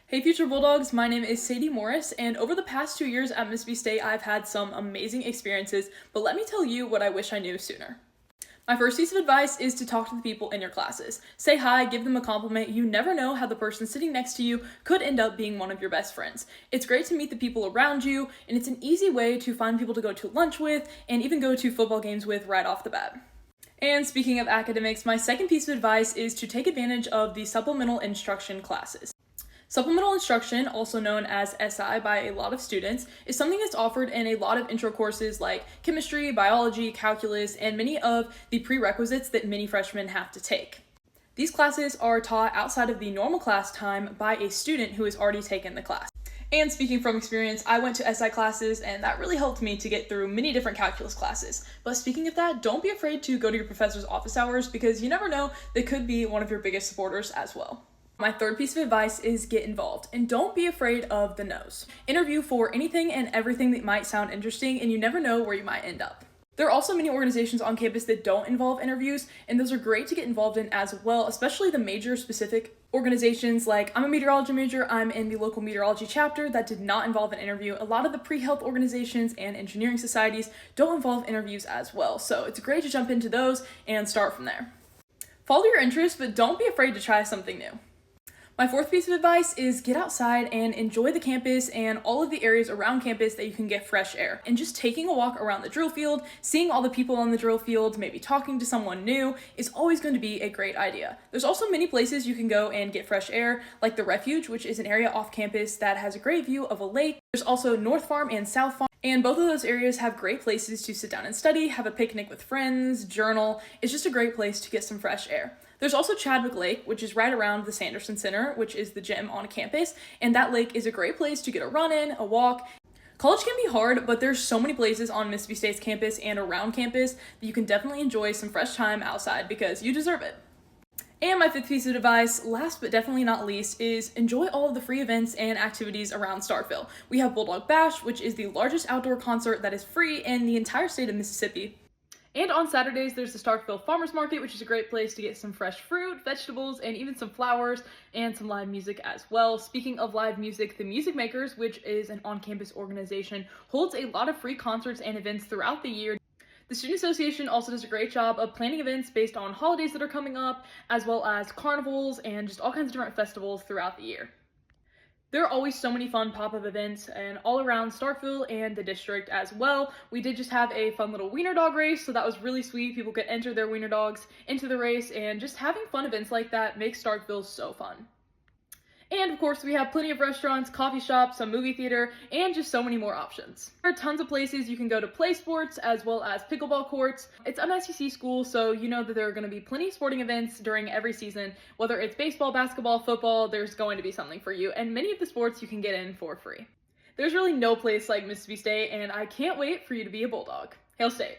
Hey future Bulldogs, my name is Sadie Morris, and over the past 2 years at Mississippi State, I've had some amazing experiences, but let me tell you what I wish I knew sooner. My first piece of advice is to talk to the people in your classes. Say hi, give them a compliment. You never know how the person sitting next to you could end up being one of your best friends. It's great to meet the people around you, and it's an easy way to find people to go to lunch with and even go to football games with right off the bat. And speaking of academics, my second piece of advice is to take advantage of the supplemental instruction classes. Supplemental instruction, also known as SI by a lot of students, is something that's offered in a lot of intro courses like chemistry, biology, calculus, and many of the prerequisites that many freshmen have to take. These classes are taught outside of the normal class time by a student who has already taken the class. And speaking from experience, I went to SI classes and that really helped me to get through many different calculus classes. But speaking of that, don't be afraid to go to your professor's office hours because you never know, they could be one of your biggest supporters as well. My third piece of advice is get involved, and don't be afraid of the no's. Interview for anything and everything that might sound interesting, and you never know where you might end up. There are also many organizations on campus that don't involve interviews, and those are great to get involved in as well, especially the major-specific organizations like I'm a meteorology major, I'm in the local meteorology chapter that did not involve an interview. A lot of the pre-health organizations and engineering societies don't involve interviews as well, so it's great to jump into those and start from there. Follow your interests, but don't be afraid to try something new. My fourth piece of advice is get outside and enjoy the campus and all of the areas around campus that you can get fresh air. And just taking a walk around the drill field, seeing all the people on the drill field, maybe talking to someone new is always going to be a great idea. There's also many places you can go and get fresh air, like the Refuge, which is an area off campus that has a great view of a lake. There's also North Farm and South Farm, and both of those areas have great places to sit down and study, have a picnic with friends, journal. It's just a great place to get some fresh air. There's also Chadwick Lake, which is right around the Sanderson Center, which is the gym on campus, and that lake is a great place to get a run in, a walk. College can be hard, but there's so many places on Mississippi State's campus and around campus that you can definitely enjoy some fresh time outside because you deserve it. And my fifth piece of advice, last but definitely not least, is enjoy all of the free events and activities around Starkville. We have Bulldog Bash, which is the largest outdoor concert that is free in the entire state of Mississippi. And on Saturdays, there's the Starkville Farmers Market, which is a great place to get some fresh fruit, vegetables, and even some flowers, and some live music as well. Speaking of live music, the Music Makers, which is an on-campus organization, holds a lot of free concerts and events throughout the year. The Student Association also does a great job of planning events based on holidays that are coming up, as well as carnivals and just all kinds of different festivals throughout the year. There are always so many fun pop-up events and all around Starkville and the district as well. We did just have a fun little wiener dog race, so that was really sweet. People could enter their wiener dogs into the race, and just having fun events like that makes Starkville so fun. And of course, we have plenty of restaurants, coffee shops, some movie theater, and just so many more options. There are tons of places you can go to play sports as well as pickleball courts. It's an SEC school, so you know that there are going to be plenty of sporting events during every season. Whether it's baseball, basketball, football, there's going to be something for you, and many of the sports you can get in for free. There's really no place like Mississippi State, and I can't wait for you to be a Bulldog. Hail State!